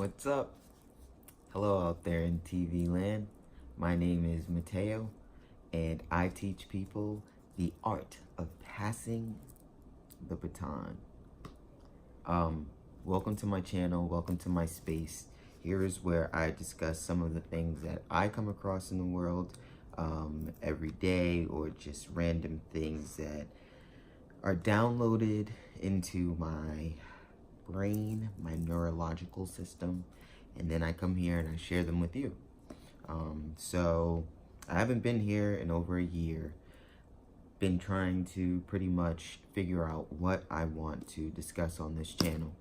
What's up? Hello out there in TV land. My name is Mateo, and I teach people the art of passing the baton. Um, Welcome to my channel, welcome to my space. Here is where I discuss some of the things that I come across in the world every day, or just random things that are downloaded into my brain, my neurological system, and then I come here and I share them with you. So I haven't been here in over a year. Been trying to pretty much figure out what I want to discuss on this channel.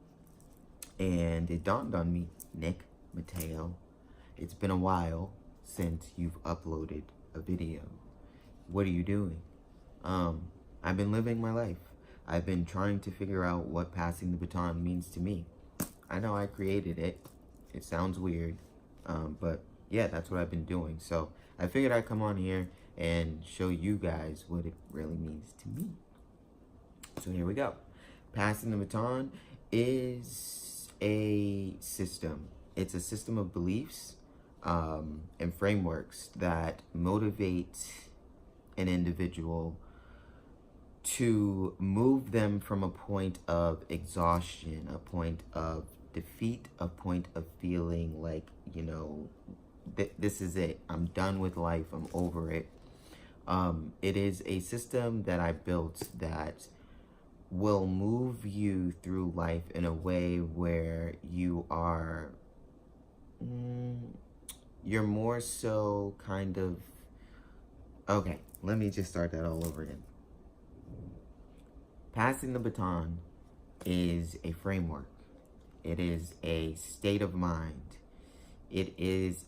And it dawned on me, Nick, Mateo, it's been a while since you've uploaded a video. What are you doing? I've been living my life. I've been trying to figure out what passing the baton means to me. I know I created it. It sounds weird, but yeah, that's what I've been doing. So I figured I'd come on here and show you guys what it really means to me. So here we go. Passing the baton is a system. It's a system of beliefs and frameworks that motivate an individual to move them from a point of exhaustion, a point of defeat, a point of feeling like, this is it. I'm done with life. I'm over it. It is a system that I built that will move you through life in a way where you are, you're more so kind of, okay, let me just start that all over again. Passing the baton is a framework. It is a state of mind. It's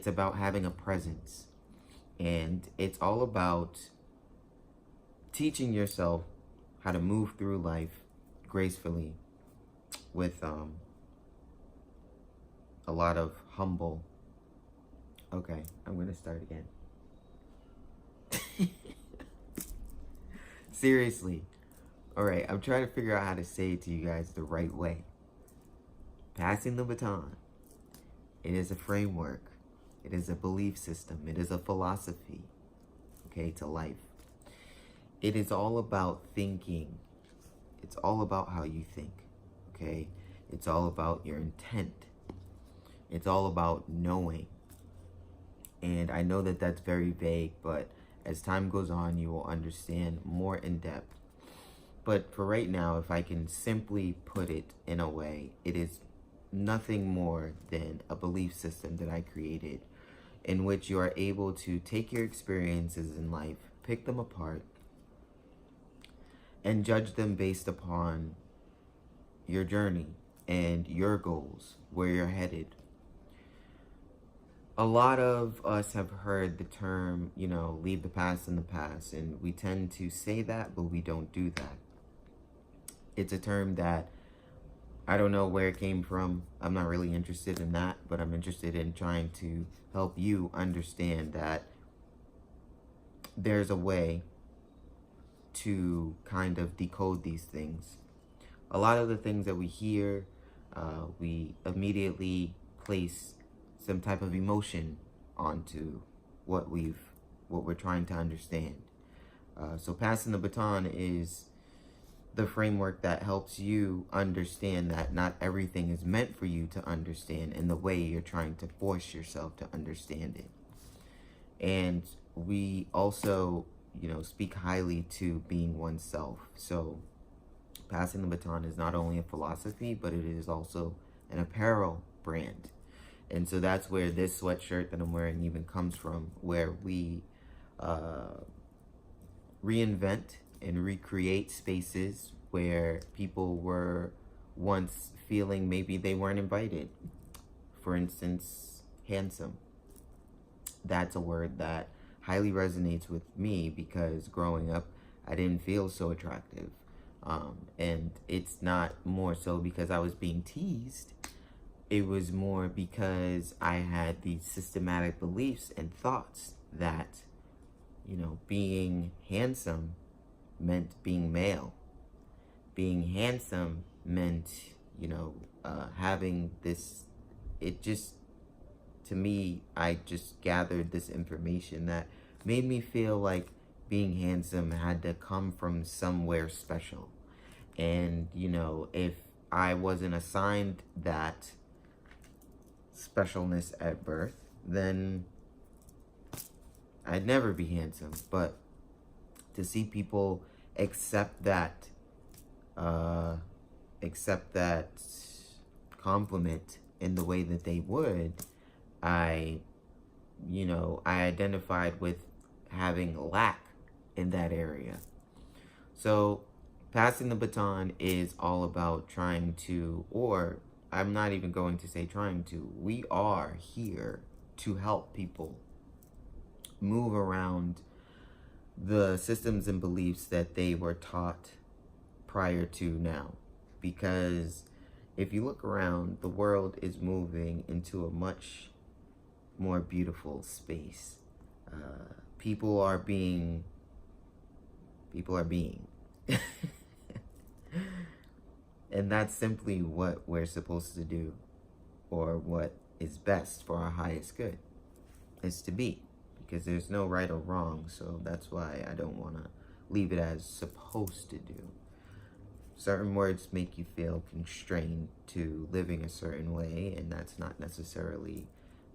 about having a presence. And it's all about teaching yourself how to move through life gracefully with a lot of humble. Okay, I'm gonna start again. Seriously. Alright, I'm trying to figure out how to say it to you guys the right way. Passing the baton. It is a framework. It is a belief system. It is a philosophy, okay, to life. It is all about thinking. It's all about how you think, okay? It's all about your intent. It's all about knowing. And I know that that's very vague, but as time goes on, you will understand more in depth. But for right now, if I can simply put it in a way, it is nothing more than a belief system that I created in which you are able to take your experiences in life, pick them apart, and judge them based upon your journey and your goals, where you're headed. A lot of us have heard the term, leave the past in the past, and we tend to say that, but we don't do that. It's a term that I don't know where it came from. I'm not really interested in that, but I'm interested in trying to help you understand that there's a way to kind of decode these things. A lot of the things that we hear, we immediately place some type of emotion onto what we're trying to understand. So passing the baton is the framework that helps you understand that not everything is meant for you to understand in the way you're trying to force yourself to understand it. And we also, speak highly to being oneself. So passing the baton is not only a philosophy, but it is also an apparel brand. And so that's where this sweatshirt that I'm wearing even comes from, where we reinvent and recreate spaces where people were once feeling maybe they weren't invited. For instance, handsome. That's a word that highly resonates with me because growing up, I didn't feel so attractive. And it's not more so because I was being teased. It was more because I had these systematic beliefs and thoughts that, being handsome meant being male. Being handsome meant having this, it just, to me, I just gathered this information that made me feel like being handsome had to come from somewhere special. And, if I wasn't assigned that specialness at birth, then I'd never be handsome. But to see people accept that, compliment in the way that they would, I identified with having lack in that area. So passing the baton is all about trying to, or I'm not even going to say trying to, we are here to help people move around the systems and beliefs that they were taught prior to now. Because if you look around, the world is moving into a much more beautiful space. People are being. And that's simply what we're supposed to do, or what is best for our highest good, is to be. Because there's no right or wrong, so that's why I don't want to leave it as supposed to do. Certain words make you feel constrained to living a certain way, and that's not necessarily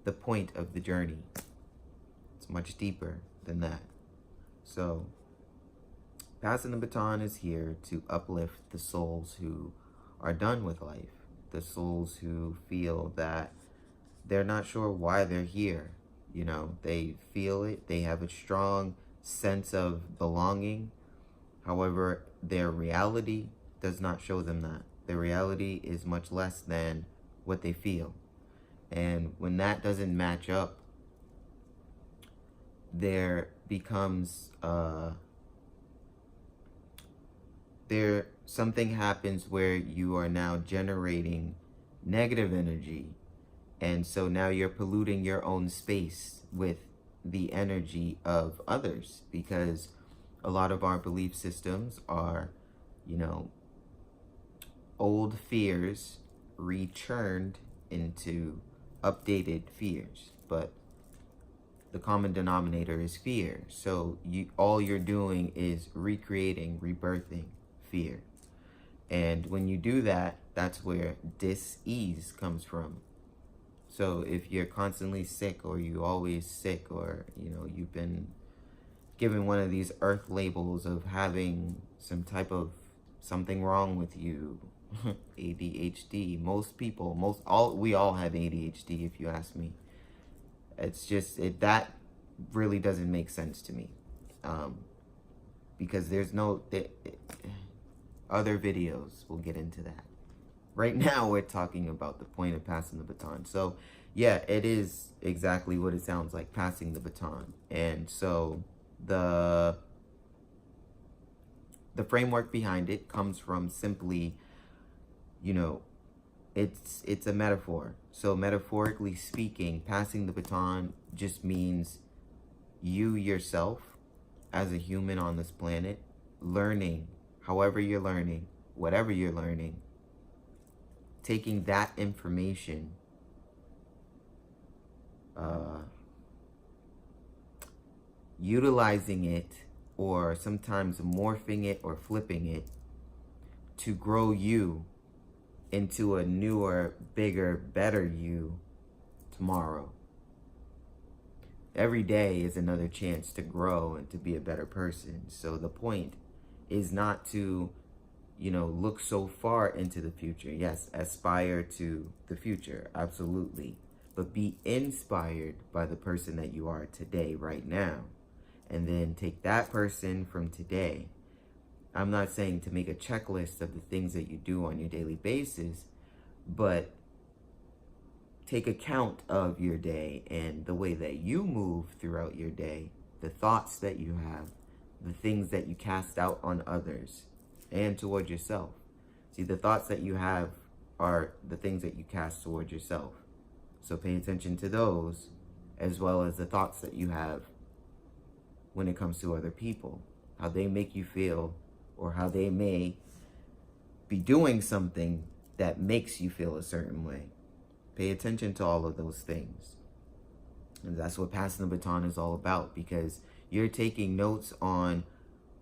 the point of the journey. It's much deeper than that. So, passing the baton is here to uplift the souls who are done with life, the souls who feel that they're not sure why they're here. They feel it, they have a strong sense of belonging. However, their reality does not show them that. Their reality is much less than what they feel. And when that doesn't match up, there becomes something happens where you are now generating negative energy, and so now you're polluting your own space with the energy of others, because a lot of our belief systems are, old fears returned into updated fears, but the common denominator is fear. So all you're doing is recreating, rebirthing fear. And when you do that, that's where dis-ease comes from. So if you're constantly sick, or you always sick, or you've been given one of these earth labels of having some type of something wrong with you, ADHD. We all have ADHD, if you ask me. It's just that really doesn't make sense to me, because there's other videos will get into that. Right now, we're talking about the point of passing the baton. So, yeah, it is exactly what it sounds like, passing the baton. And so the framework behind it comes from simply, it's a metaphor. So metaphorically speaking, passing the baton just means you yourself as a human on this planet learning, however you're learning, whatever you're learning, taking that information, utilizing it, or sometimes morphing it or flipping it to grow you into a newer, bigger, better you tomorrow. Every day is another chance to grow and to be a better person. So the point is not to, look so far into the future. Yes, aspire to the future, absolutely. But be inspired by the person that you are today, right now. And then take that person from today. I'm not saying to make a checklist of the things that you do on your daily basis, but take account of your day and the way that you move throughout your day, the thoughts that you have, the things that you cast out on others and toward yourself. See, the thoughts that you have are the things that you cast toward yourself. So pay attention to those, as well as the thoughts that you have when it comes to other people, how they make you feel, or how they may be doing something that makes you feel a certain way. Pay attention to all of those things. And that's what passing the baton is all about, because you're taking notes on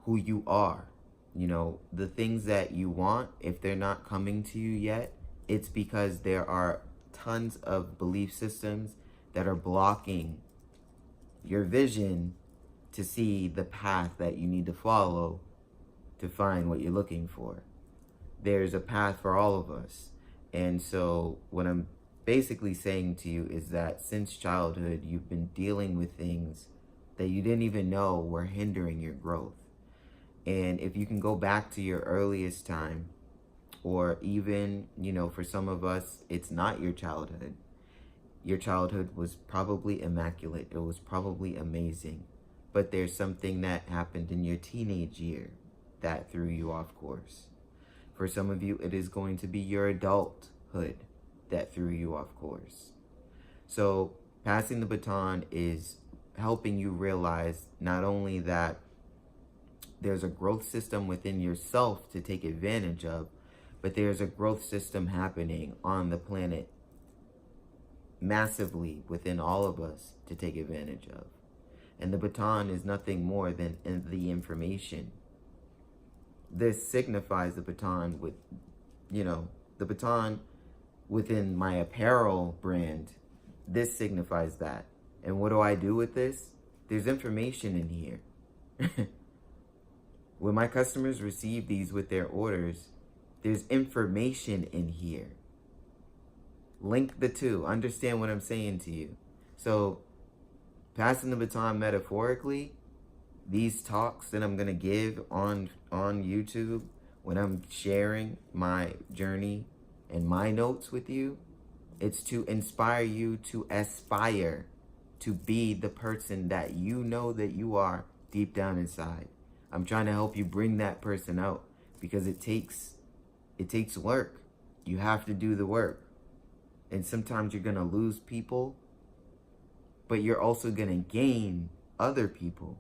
who you are. You know, the things that you want, if they're not coming to you yet, it's because there are tons of belief systems that are blocking your vision to see the path that you need to follow to find what you're looking for. There's a path for all of us. And so what I'm basically saying to you is that since childhood, you've been dealing with things that you didn't even know were hindering your growth. And if you can go back to your earliest time, or even, you know, for some of us, it's not your childhood. Your childhood was probably immaculate. It was probably amazing. But there's something that happened in your teenage year that threw you off course. For some of you, it is going to be your adulthood that threw you off course. So passing the baton is helping you realize not only that there's a growth system within yourself to take advantage of, but there's a growth system happening on the planet massively within all of us to take advantage of. And the baton is nothing more than the information. This signifies the baton with, you know, the baton within my apparel brand. This signifies that. And what do I do with this? There's information in here. When my customers receive these with their orders, there's information in here. Link the two. Understand what I'm saying to you. So, passing the baton metaphorically, these talks that I'm going to give on YouTube, when I'm sharing my journey and my notes with you, it's to inspire you to aspire to be the person that you know that you are deep down inside. I'm trying to help you bring that person out, because it takes work. You have to do the work. And sometimes you're going to lose people, but you're also going to gain other people.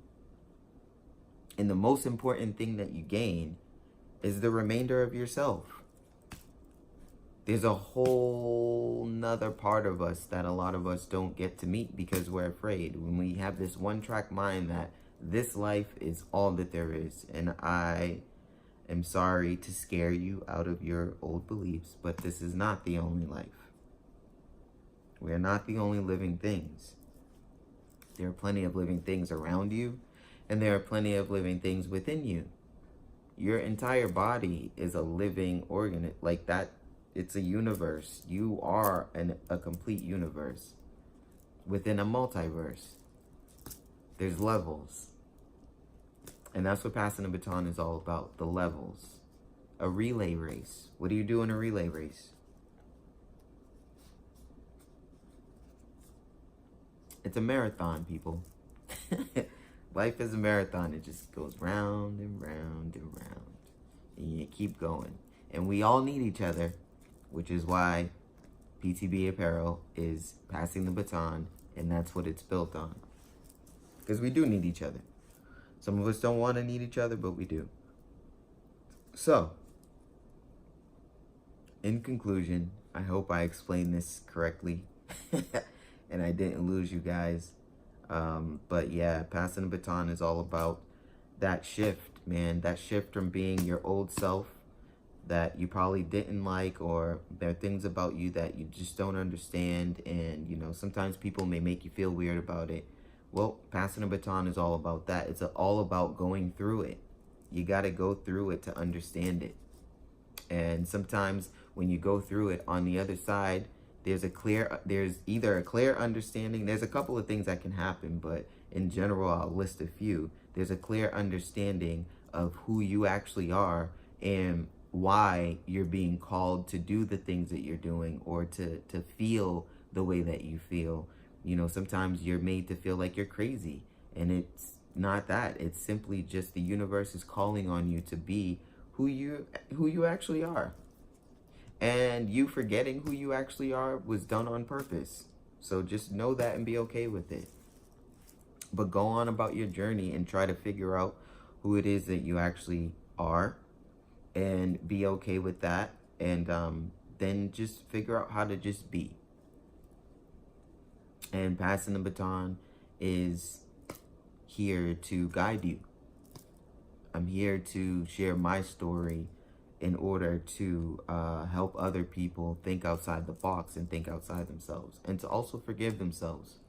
And the most important thing that you gain is the remainder of yourself. There's a whole nother part of us that a lot of us don't get to meet because we're afraid. When we have this one-track mind that this life is all that there is. And I am sorry to scare you out of your old beliefs, but this is not the only life. We are not the only living things. There are plenty of living things around you, and there are plenty of living things within you. Your entire body is a living organ. Like that, it's a universe. You are a complete universe within a multiverse. There's levels. And that's what passing the baton is all about, the levels. A relay race. What do you do in a relay race? It's a marathon, people. Life is a marathon. It just goes round and round and round. And you keep going. And we all need each other, which is why PTB Apparel is passing the baton, and that's what it's built on. Because we do need each other. Some of us don't want to need each other, but we do. So, in conclusion, I hope I explained this correctly and I didn't lose you guys. But yeah, passing the baton is all about that shift, man. That shift from being your old self that you probably didn't like, or there are things about you that you just don't understand. And, you know, sometimes people may make you feel weird about it. Well, passing a baton is all about that. It's all about going through it. You got to go through it to understand it. And sometimes when you go through it, on the other side, there's either a clear understanding. There's a couple of things that can happen, but in general, I'll list a few. There's a clear understanding of who you actually are and why you're being called to do the things that you're doing, or to feel the way that you feel. You know, sometimes you're made to feel like you're crazy, and it's not that. It's simply just the universe is calling on you to be who you actually are. And you forgetting who you actually are was done on purpose. So just know that and be okay with it. But go on about your journey and try to figure out who it is that you actually are, and be okay with that. And then just figure out how to just be. And passing the baton is here to guide you. I'm here to share my story in order to help other people think outside the box and think outside themselves, and to also forgive themselves.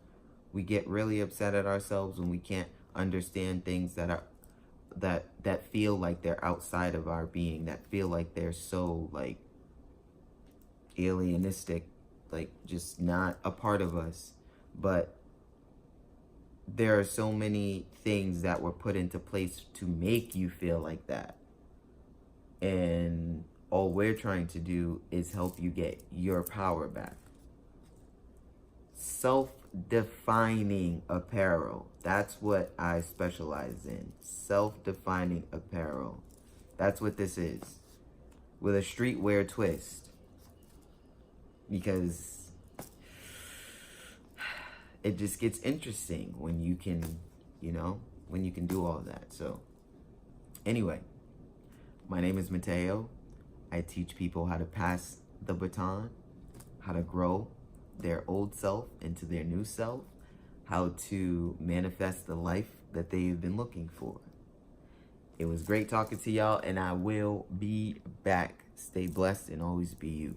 We get really upset at ourselves when we can't understand things that are that feel like they're outside of our being, that feel like they're so like alienistic, like just not a part of us. But there are so many things that were put into place to make you feel like that. And all we're trying to do is help you get your power back. Self-defining apparel. That's what I specialize in. Self-defining apparel. That's what this is. With a streetwear twist. Because it just gets interesting when you can, when you can do all that. So, anyway, my name is Mateo. I teach people how to pass the baton, how to grow their old self into their new self, how to manifest the life that they've been looking for. It was great talking to y'all, and I will be back. Stay blessed and always be you.